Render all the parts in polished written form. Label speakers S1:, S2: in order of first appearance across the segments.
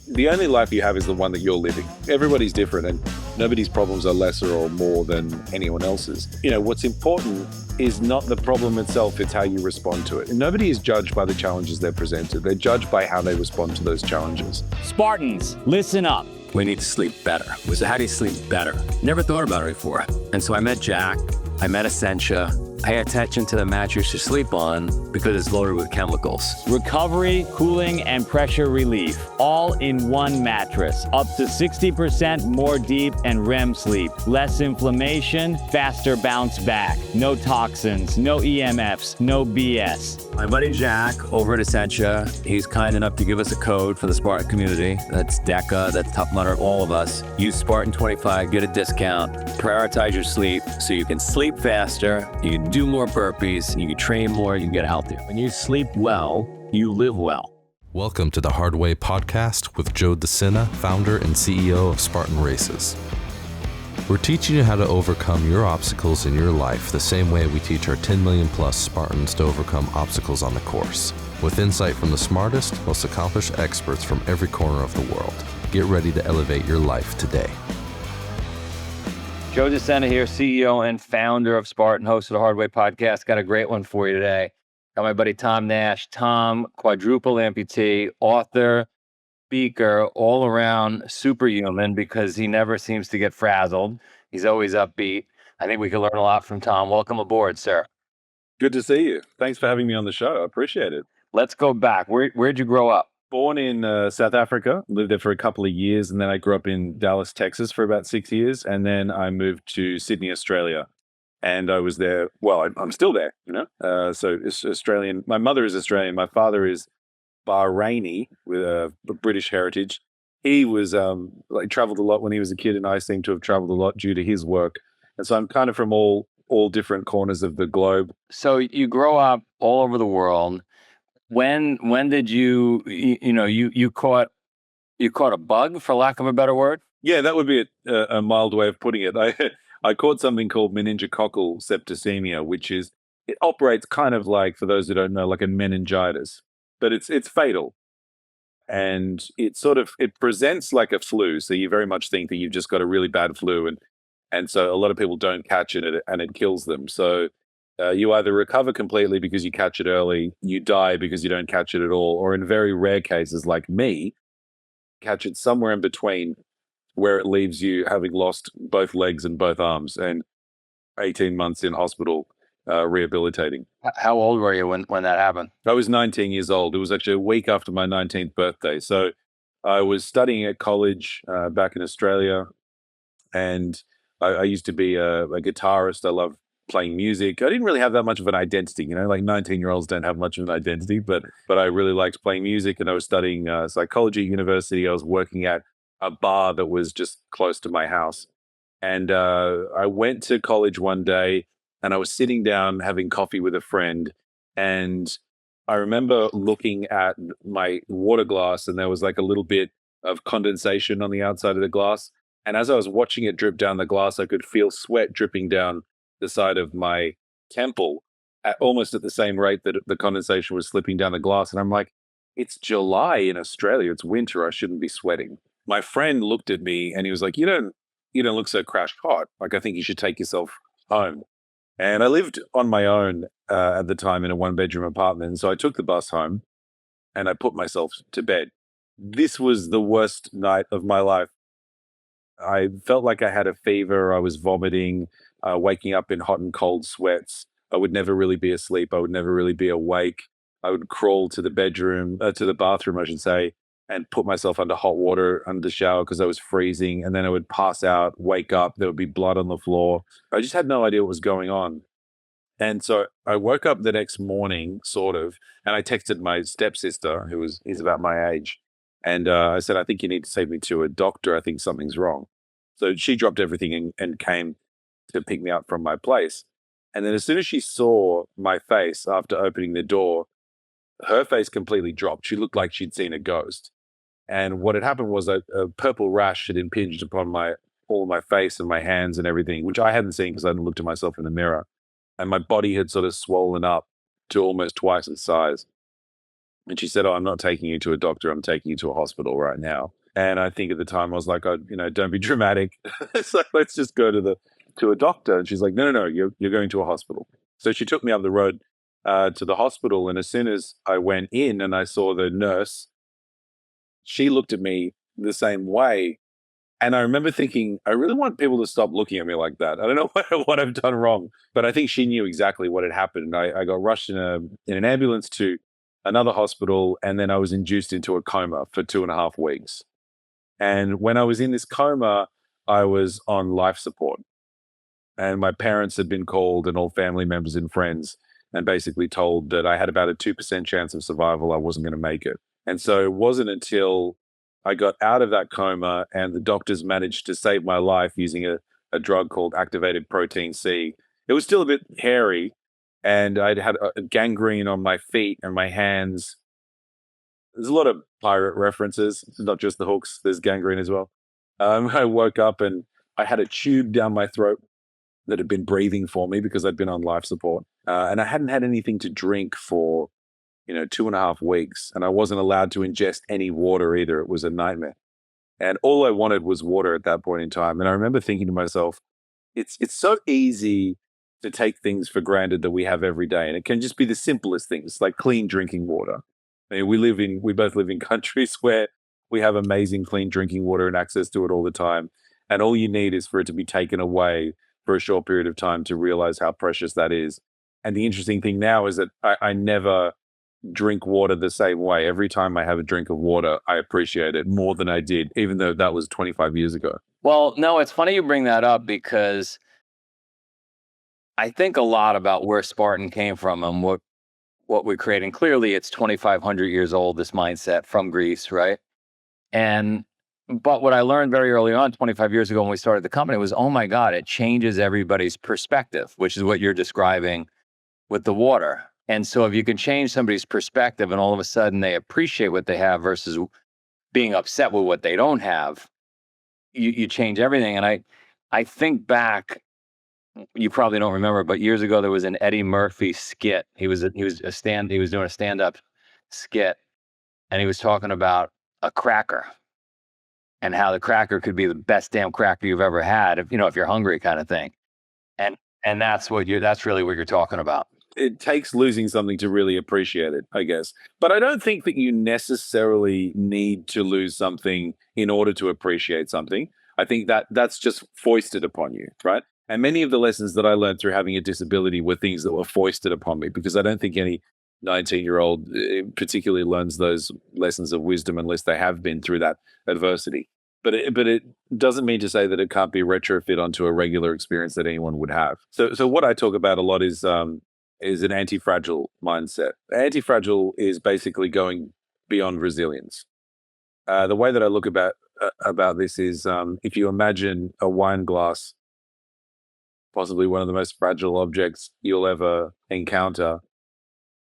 S1: the only life you have is the one that you're living. Everybody's different and nobody's problems are lesser or more than anyone else's. What's important is not the problem itself, it's how you respond to it. And nobody is judged by the challenges they're presented. They're judged by how they respond to those challenges.
S2: Spartans, listen up.
S3: We need to sleep better. So how do you sleep better? Never thought about it before. And so I met Jack, I met Essentia. Pay attention to the mattress you sleep on because it's loaded with chemicals.
S2: Recovery, cooling, and pressure relief, all in one mattress. Up to 60% more deep and REM sleep. Less inflammation, faster bounce back. No toxins, no EMFs, no BS.
S3: My buddy Jack over at Essentia, he's kind enough to give us a code for the Spartan community. That's DECA, that's Tough Mudder, all of us. Use Spartan25, get a discount. Prioritize your sleep so you can sleep faster, you can do more burpees, you can train more, you can get healthier. When you sleep well, you live well.
S4: Welcome to the Hard Way podcast with Joe DeSena, founder and CEO of Spartan Races. We're teaching you how to overcome your obstacles in your life the same way we teach our 10 million plus Spartans to overcome obstacles on the course, with insight from the smartest, most accomplished experts from every corner of the world. Get ready to elevate your life today.
S2: Joe DeSena here, CEO and founder of Spartan, host of the Hard Way podcast. Got a great one for you today. Got my buddy Tom Nash. Tom, quadruple amputee, author, speaker, all around superhuman because he never seems to get frazzled. He's always upbeat. I think we can learn a lot from Tom. Welcome aboard, sir.
S1: Good to see you. Thanks for having me on the show. I appreciate it.
S2: Let's go back. Where'd you grow up?
S1: Born in South Africa, lived there for a couple of years, and then I grew up in Dallas, Texas for about 6 years, and then I moved to Sydney, Australia, and I was there. Well, I'm still there, So it's Australian. My mother is Australian. My father is Bahraini with a British heritage. He was traveled a lot when he was a kid, and I seem to have traveled a lot due to his work. And so I'm kind of from all different corners of the globe.
S2: So you grow up all over the world. When did you caught a bug, for lack of a better word?
S1: Yeah, that would be a mild way of putting it. I caught something called Meningococcal septicemia, which it operates kind of like, for those who don't know, like a meningitis, but it's fatal. And it presents like a flu. So you very much think that you've just got a really bad flu. And so a lot of people don't catch it and it kills them. So you either recover completely because you catch it early, you die because you don't catch it at all, or in very rare cases like me, catch it somewhere in between where it leaves you having lost both legs and both arms and 18 months in hospital rehabilitating.
S2: How old were you when that happened?
S1: I was 19 years old. It was actually a week after my 19th birthday. So I was studying at college back in Australia, and I used to be a guitarist. I love playing music. I didn't really have that much of an identity, like 19-year-olds don't have much of an identity, but I really liked playing music, and I was studying psychology at university. I was working at a bar that was just close to my house. And I went to college one day, and I was sitting down having coffee with a friend, and I remember looking at my water glass, and there was like a little bit of condensation on the outside of the glass. And as I was watching it drip down the glass, I could feel sweat dripping down the side of my temple almost at the same rate that the condensation was slipping down the glass. And I'm like, it's July in Australia. It's winter. I shouldn't be sweating. My friend looked at me and he was like, you don't look so crash hot. Like, I think you should take yourself home. And I lived on my own at the time in a 1-bedroom apartment. And so I took the bus home and I put myself to bed. This was the worst night of my life. I felt like I had a fever. I was vomiting, waking up in hot and cold sweats. I would never really be asleep. I would never really be awake. I would crawl to the bathroom, I should say, and put myself under hot water under the shower because I was freezing. And then I would pass out, wake up. There would be blood on the floor. I just had no idea what was going on. And so I woke up the next morning, sort of, and I texted my stepsister, he's about my age. And I said, I think you need to take me to a doctor. I think something's wrong. So she dropped everything and came to pick me up from my place. And then as soon as she saw my face after opening the door, her face completely dropped. She looked like she'd seen a ghost. And what had happened was a purple rash had impinged upon all my face and my hands and everything, which I hadn't seen because I hadn't looked at myself in the mirror. And my body had sort of swollen up to almost twice its size. And she said, "Oh, I'm not taking you to a doctor. I'm taking you to a hospital right now." And I think at the time I was like, "Oh, don't be dramatic. It's like, let's just go to a doctor." And she's like, "No, no, no, you're going to a hospital." So she took me up the road to the hospital. And as soon as I went in and I saw the nurse, she looked at me the same way. And I remember thinking, I really want people to stop looking at me like that. I don't know what I've done wrong, but I think she knew exactly what had happened. And I got rushed in an ambulance to another hospital, and then I was induced into a coma for 2.5 weeks. And when I was in this coma, I was on life support. And my parents had been called, and all family members and friends, and basically told that I had about a 2% chance of survival. I wasn't going to make it. And so it wasn't until I got out of that coma and the doctors managed to save my life using a drug called activated protein C. It was still a bit hairy, and I'd had a gangrene on my feet and my hands. There's a lot of pirate references. It's not just the hooks. There's gangrene as well. I woke up and I had a tube down my throat that had been breathing for me because I'd been on life support. And I hadn't had anything to drink for, 2.5 weeks. And I wasn't allowed to ingest any water either. It was a nightmare. And all I wanted was water at that point in time. And I remember thinking to myself, it's so easy to take things for granted that we have every day. And it can just be the simplest things like clean drinking water. I mean, we both live in countries where we have amazing clean drinking water and access to it all the time. And all you need is for it to be taken away for a short period of time to realize how precious that is. And the interesting thing now is that I never drink water the same way. Every time I have a drink of water, I appreciate it more than I did, even though that was 25 years ago.
S2: Well, no, it's funny you bring that up because I think a lot about where Spartan came from and what we're creating. Clearly, it's 2,500 years old, this mindset from Greece, right? But what I learned very early on, 25 years ago when we started the company was, oh my God, it changes everybody's perspective, which is what you're describing with the water. And so if you can change somebody's perspective and all of a sudden they appreciate what they have versus being upset with what they don't have, you change everything. And I think back, you probably don't remember, but years ago there was an Eddie Murphy skit. He was doing a stand-up skit, and he was talking about a cracker and how the cracker could be the best damn cracker you've ever had if you're hungry, kind of thing. And that's really what you're talking about.
S1: It takes losing something to really appreciate it, I guess. But I don't think that you necessarily need to lose something in order to appreciate something. I think that that's just foisted upon you, right? And many of the lessons that I learned through having a disability were things that were foisted upon me, because I don't think any 19-year-old particularly learns those lessons of wisdom unless they have been through that adversity. But it doesn't mean to say that it can't be retrofit onto a regular experience that anyone would have. So what I talk about a lot is an anti-fragile mindset. Anti-fragile is basically going beyond resilience. The way that I look about this is if you imagine a wine glass, possibly one of the most fragile objects you'll ever encounter,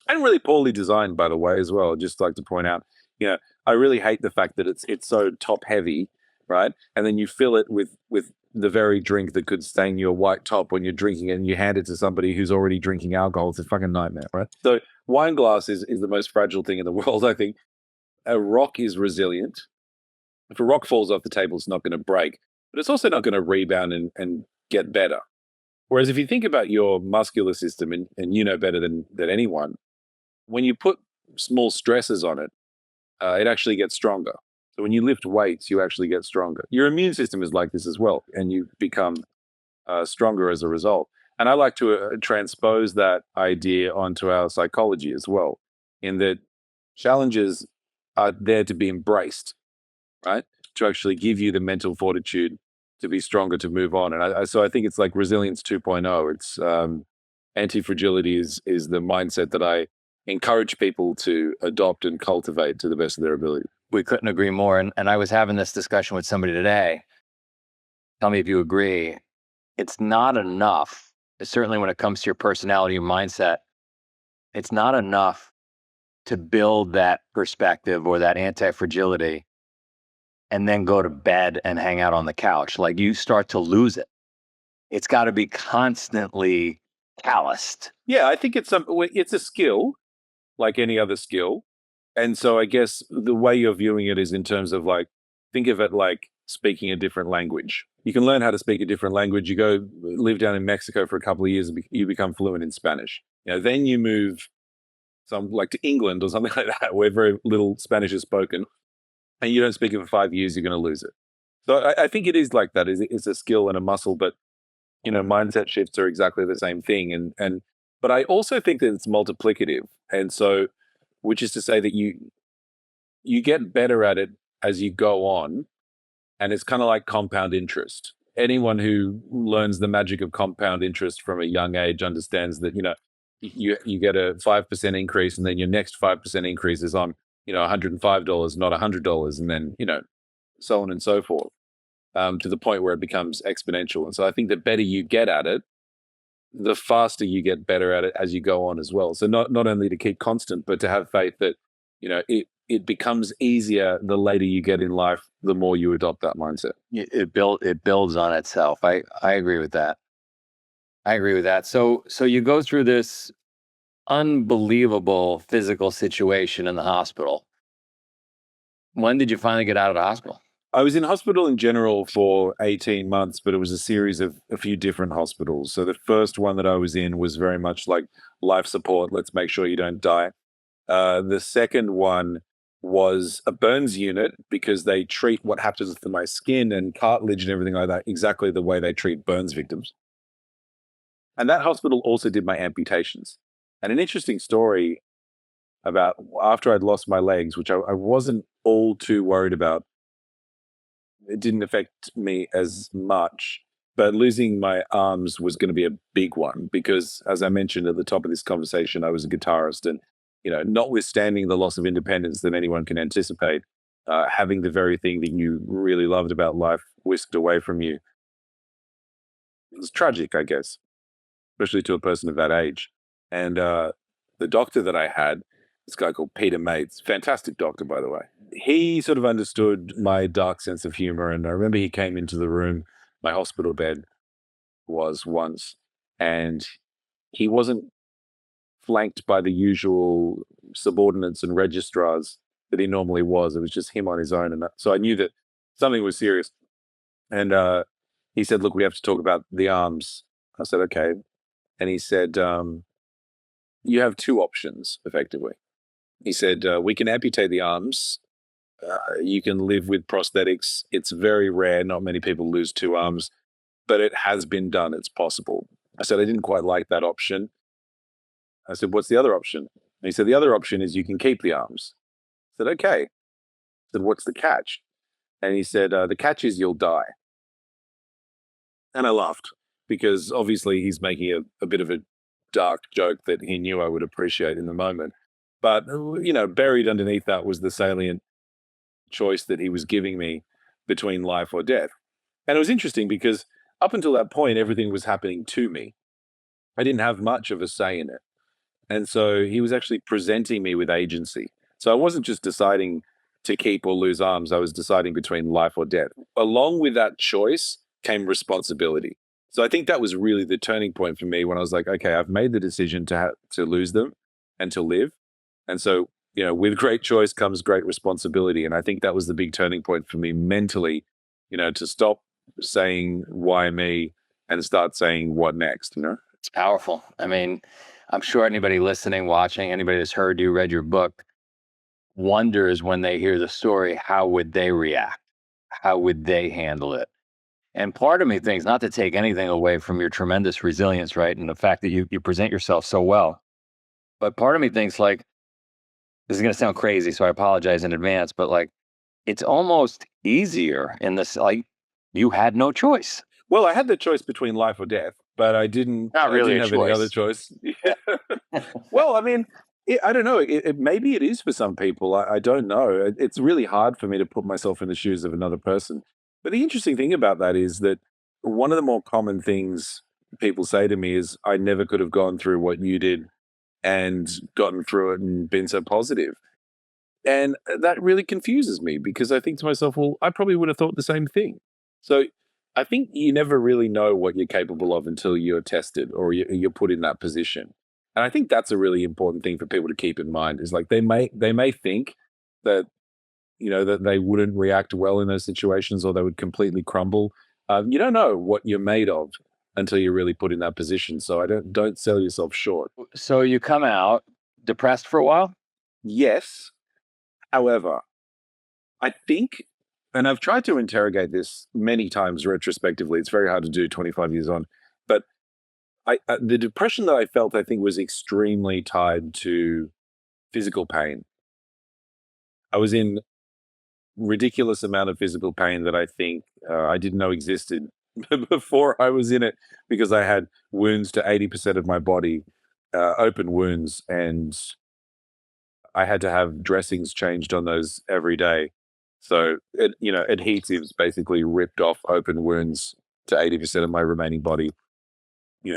S1: and really poorly designed, by the way, as well. I'd just like to point out, I really hate the fact that it's so top heavy, right? And then you fill it with the very drink that could stain your white top when you're drinking it, and you hand it to somebody who's already drinking alcohol. It's a fucking nightmare, right? So wine glass is the most fragile thing in the world, I think. A rock is resilient. If a rock falls off the table, it's not going to break, but it's also not going to rebound and get better. Whereas if you think about your muscular system, and you know better than anyone, when you put small stresses on it, it actually gets stronger. So when you lift weights, you actually get stronger. Your immune system is like this as well, and you become stronger as a result. And I like to transpose that idea onto our psychology as well, in that challenges are there to be embraced, right? To actually give you the mental fortitude to be stronger, to move on. And so I think it's like resilience 2.0. It's anti-fragility is the mindset that I encourage people to adopt and cultivate to the best of their ability.
S2: We couldn't agree more. And I was having this discussion with somebody today. Tell me if you agree. It's not enough, certainly when it comes to your personality and mindset, it's not enough to build that perspective or that anti-fragility and then go to bed and hang out on the couch. Like, you start to lose it. It's got to be constantly calloused.
S1: Yeah, I think it's a skill, like any other skill. And so I guess the way you're viewing it is in terms of like, think of it like speaking a different language. You can learn how to speak a different language. You go live down in Mexico for a couple of years, and you become fluent in Spanish. Then you move like to England or something like that, where very little Spanish is spoken, and you don't speak it for 5 years, you're going to lose it. So I think it is like that. It's a skill and a muscle, but mindset shifts are exactly the same thing. But I also think that it's multiplicative, and so, which is to say that you get better at it as you go on, and it's kind of like compound interest. Anyone who learns the magic of compound interest from a young age understands that you get a 5% increase, and then your next 5% increase is on $105, not $100, and then so on and so forth, to the point where it becomes exponential. And so I think the better you get at it, the faster you get better at it as you go on as well. So not only to keep constant, but to have faith that it becomes easier the later you get in life, the more you adopt that mindset.
S2: It builds on itself. I agree with that. So you go through this unbelievable physical situation in the hospital. When did you finally get out of the hospital?
S1: I was in hospital in general for 18 months, but it was a series of a few different hospitals. So the first one that I was in was very much like life support. Let's make sure you don't die. The second one was a burns unit, because they treat what happens to my skin and cartilage and everything like that exactly the way they treat burns victims. And that hospital also did my amputations. And an interesting story about after I'd lost my legs, which I wasn't all too worried about. It didn't affect me as much, but losing my arms was going to be a big one, because as I mentioned at the top of this conversation, I was a guitarist, and notwithstanding the loss of independence that anyone can anticipate, having the very thing that you really loved about life whisked away from you, it was tragic, I guess, especially to a person of that age. And the doctor that I had, this guy called Peter Mates, fantastic doctor, by the way, he sort of understood my dark sense of humor. And I remember he came into the room, my hospital bed was once, and he wasn't flanked by the usual subordinates and registrars that he normally was. It was just him on his own. And so I knew that something was serious. And he said, look, we have to talk about the arms. I said, okay. And he said, you have two options, effectively. He said, we can amputate the arms. You can live with prosthetics. It's very rare. Not many people lose two arms, but it has been done. It's possible. I said, I didn't quite like that option. I said, what's the other option? And he said, the other option is you can keep the arms. I said, okay. I said, what's the catch? And he said, the catch is you'll die. And I laughed, because obviously he's making a bit of a dark joke that he knew I would appreciate in the moment. But, buried underneath that was the salient choice that he was giving me between life or death. And it was interesting because up until that point, everything was happening to me. I didn't have much of a say in it. And so he was actually presenting me with agency. So I wasn't just deciding to keep or lose arms. I was deciding between life or death. Along with that choice came responsibility. So I think that was really the turning point for me, when I was like, okay, I've made the decision to lose them and to live. And so, with great choice comes great responsibility. And I think that was the big turning point for me mentally, to stop saying, why me, and start saying, what next,
S2: It's powerful. I mean, I'm sure anybody listening, watching, anybody that's heard you, read your book, wonders when they hear the story, how would they react? How would they handle it? And part of me thinks, not to take anything away from your tremendous resilience, right? And the fact that you present yourself so well. But part of me thinks, like, this is going to sound crazy, so I apologize in advance, but like, it's almost easier in this, like, you had no choice.
S1: Well, I had the choice between life or death, but I didn't
S2: Not really
S1: have any other choice. Well, I mean, I don't know. Maybe it is for some people. I don't know. It's really hard for me to put myself in the shoes of another person. But the interesting thing about that is that one of the more common things people say to me is, I never could have gone through what you did and gotten through it and been so positive. And that really confuses me, because I think to myself, well, I probably would have thought the same thing. So I think you never really know what you're capable of until you're tested or you're put in that position. And I think that's a really important thing for people to keep in mind, is like they may think that, that they wouldn't react well in those situations, or they would completely crumble. You don't know what you're made of until you're really put in that position. So don't sell yourself short.
S2: So you come out depressed for a while?
S1: Yes. However, I think, and I've tried to interrogate this many times retrospectively, it's very hard to do 25 years on, but the depression that I felt, I think, was extremely tied to physical pain. I was in ridiculous amount of physical pain that I think I didn't know existed before I was in it, because I had wounds to 80% of my body, open wounds, and I had to have dressings changed on those every day. So, adhesives basically ripped off open wounds to 80% of my remaining body,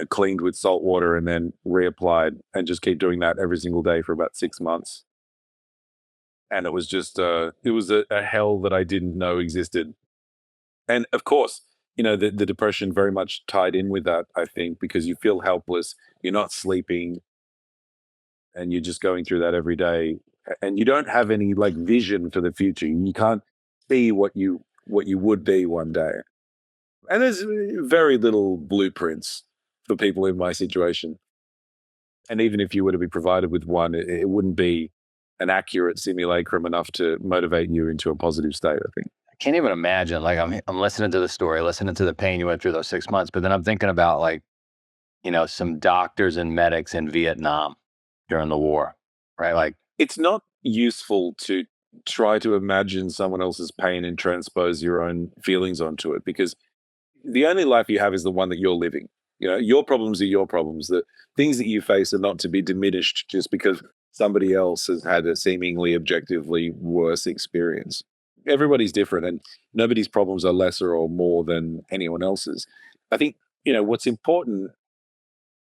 S1: cleaned with salt water and then reapplied, and just keep doing that every single day for about 6 months. And it was just, it was a hell that I didn't know existed. And of course, the depression very much tied in with that, I think, because you feel helpless, you're not sleeping, and you're just going through that every day. And you don't have any like vision for the future. You can't see what you would be one day. And there's very little blueprints for people in my situation. And even if you were to be provided with one, it wouldn't be an accurate simulacrum enough to motivate you into a positive state, I think.
S2: I can't even imagine. Like I'm listening to the story, listening to the pain you went through those 6 months, but then I'm thinking about like, some doctors and medics in Vietnam during the war, right? Like,
S1: it's not useful to try to imagine someone else's pain and transpose your own feelings onto it, because the only life you have is the one that you're living. Your problems are your problems. The things that you face are not to be diminished just because somebody else has had a seemingly objectively worse experience. Everybody's different, and nobody's problems are lesser or more than anyone else's. I think, what's important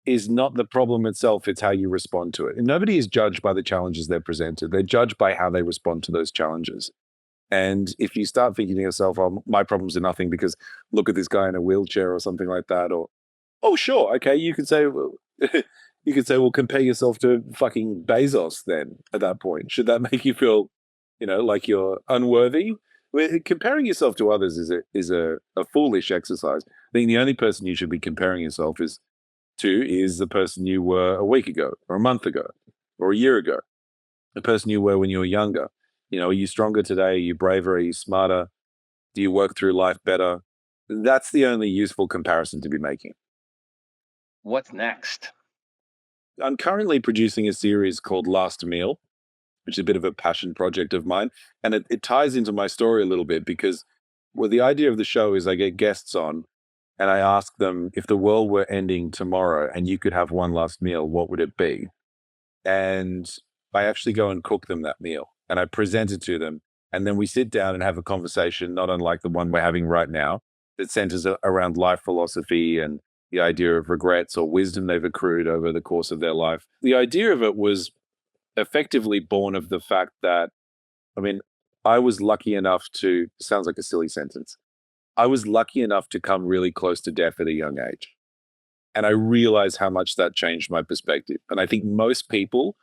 S1: is not the problem itself, it's how you respond to it. And nobody is judged by the challenges they're presented. They're judged by how they respond to those challenges. And if you start thinking to yourself, oh, my problems are nothing because look at this guy in a wheelchair or something like that, or, oh, sure, okay, you could say, well, compare yourself to fucking Bezos then at that point. Should that make you feel, like you're unworthy? Comparing yourself to others is a foolish exercise. I think the only person you should be comparing yourself is the person you were a week ago or a month ago or a year ago, the person you were when you were younger. Are you stronger today? Are you braver? Are you smarter? Do you work through life better? That's the only useful comparison to be making.
S2: what's next?
S1: I'm currently producing a series called Last Meal, which is a bit of a passion project of mine. And it ties into my story a little bit because, well, the idea of the show is I get guests on and I ask them, if the world were ending tomorrow and you could have one last meal, what would it be? And I actually go and cook them that meal and I present it to them. And then we sit down and have a conversation, not unlike the one we're having right now, that centers around life philosophy and the idea of regrets or wisdom they've accrued over the course of their life. The idea of it was effectively born of the fact that, I was lucky enough to, sounds like a silly sentence, I was lucky enough to come really close to death at a young age. And I realized how much that changed my perspective. And I think most people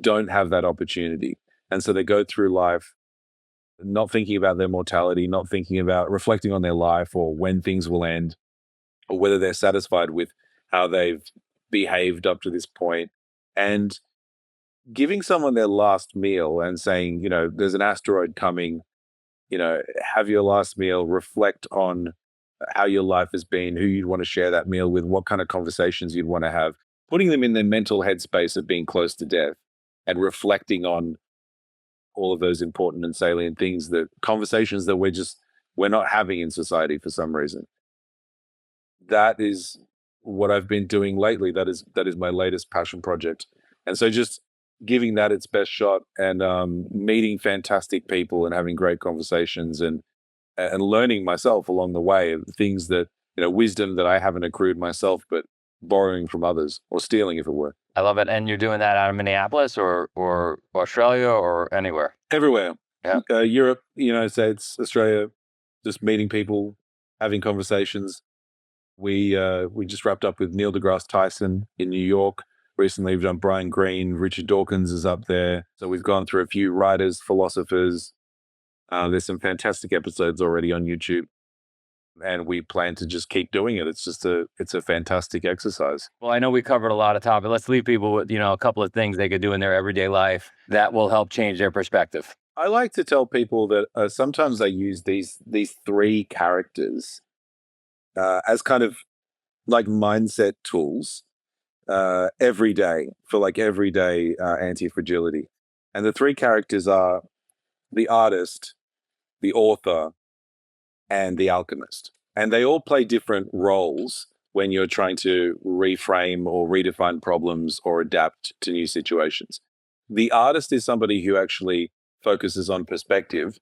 S1: don't have that opportunity. And so they go through life not thinking about their mortality, not thinking about reflecting on their life or when things will end, or whether they're satisfied with how they've behaved up to this point. And giving someone their last meal and saying, there's an asteroid coming, have your last meal, reflect on how your life has been, who you'd want to share that meal with, what kind of conversations you'd want to have, putting them in their mental headspace of being close to death and reflecting on all of those important and salient things, that conversations that we're not having in society for some reason. That is what I've been doing lately. That is my latest passion project. And so just giving that its best shot and meeting fantastic people and having great conversations and learning myself along the way of things that, wisdom that I haven't accrued myself, but borrowing from others or stealing, if it were.
S2: I love it. And you're doing that out of Minneapolis or Australia or anywhere?
S1: Everywhere.
S2: Yeah.
S1: Europe, United States, Australia, just meeting people, having conversations. We just wrapped up with Neil deGrasse Tyson in New York Recently, we've done Brian Greene, Richard Dawkins is up there. So we've gone through a few writers, philosophers. There's some fantastic episodes already on YouTube, and we plan to just keep doing it. It's a fantastic exercise.
S2: Well, I know we covered a lot of topics. Let's leave people with, a couple of things they could do in their everyday life that will help change their perspective.
S1: I like to tell people that sometimes I use these three characters as kind of like mindset tools every day for like everyday anti-fragility. And the three characters are the artist, the author, and the alchemist. And they all play different roles when you're trying to reframe or redefine problems or adapt to new situations. The artist is somebody who actually focuses on perspective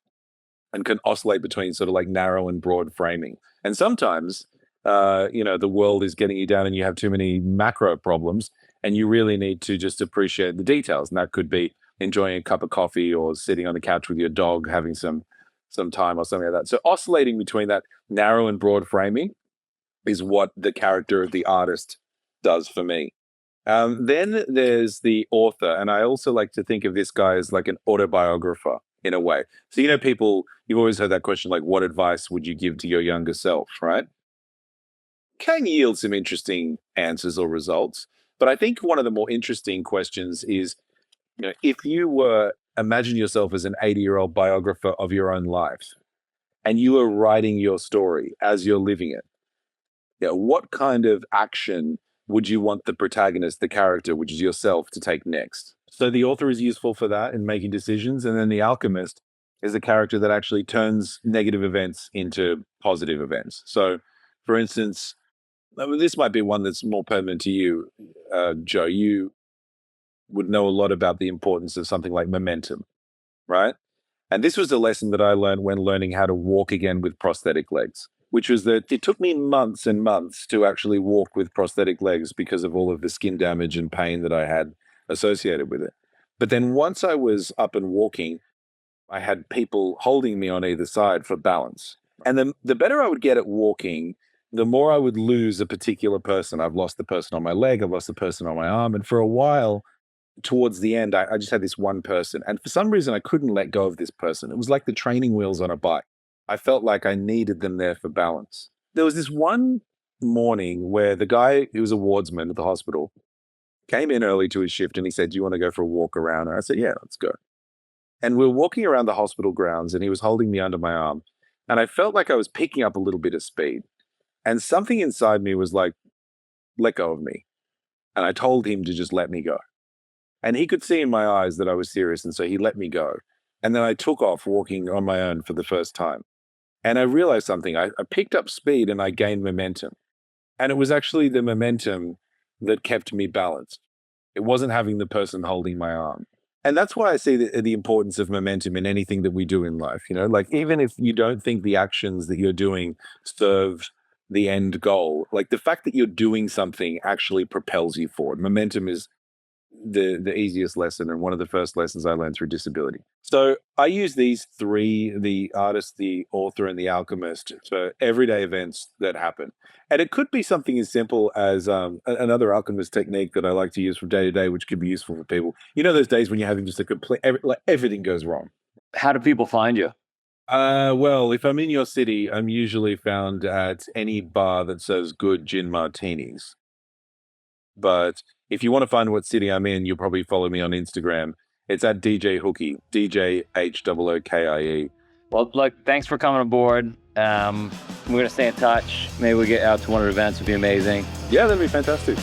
S1: and can oscillate between sort of like narrow and broad framing. And sometimes, the world is getting you down and you have too many macro problems and you really need to just appreciate the details. And that could be enjoying a cup of coffee or sitting on the couch with your dog, having some time or something like that. So oscillating between that narrow and broad framing is what the character of the artist does for me. Then there's the author, and I also like to think of this guy as like an autobiographer in a way. So, people, you've always heard that question, like, what advice would you give to your younger self, right? Can yield some interesting answers or results. But I think one of the more interesting questions is, if you were, imagine yourself as an 80-year-old biographer of your own life, and you were writing your story as you're living it, what kind of action would you want the protagonist, the character, which is yourself, to take next? So the author is useful for that in making decisions. And then the alchemist is a character that actually turns negative events into positive events. So, for instance, this might be one that's more pertinent to you, Joe. You would know a lot about the importance of something like momentum, right? And this was a lesson that I learned when learning how to walk again with prosthetic legs, which was that it took me months and months to actually walk with prosthetic legs because of all of the skin damage and pain that I had associated with it. But then once I was up and walking, I had people holding me on either side for balance. And then the better I would get at walking, the more I would lose a particular person. I've lost the person on my leg, I've lost the person on my arm. And for a while, towards the end, I just had this one person. And for some reason, I couldn't let go of this person. It was like the training wheels on a bike. I felt like I needed them there for balance. There was this one morning where the guy who was a wardsman at the hospital came in early to his shift and he said, "Do you want to go for a walk around?" And I said, "Yeah, let's go." And we were walking around the hospital grounds and he was holding me under my arm. And I felt like I was picking up a little bit of speed. And something inside me was like, let go of me. And I told him to just let me go. And he could see in my eyes that I was serious. And so he let me go. And then I took off walking on my own for the first time. And I realized something. I picked up speed and I gained momentum. And it was actually the momentum that kept me balanced. It wasn't having the person holding my arm. And that's why I see the importance of momentum in anything that we do in life. Like even if you don't think the actions that you're doing serve the end goal, like the fact that you're doing something actually propels you forward. Momentum is the easiest lesson and one of the first lessons I learned through disability. So I use these three, the artist, the author, and the alchemist, for everyday events that happen. And it could be something as simple as another alchemist technique that I like to use from day to day, which could be useful for people. Those days when you're having just a complete, everything goes wrong.
S2: How do people find you?
S1: Well, if I'm in your city, I'm usually found at any bar that serves good gin martinis. But if you want to find what city I'm in, you'll probably follow me on Instagram. It's at DJ Hookie, DJHOOKIE.
S2: Well, look, thanks for coming aboard. We're going to stay in touch. Maybe we get out to one of the events. Would be amazing.
S1: Yeah, that'd be fantastic.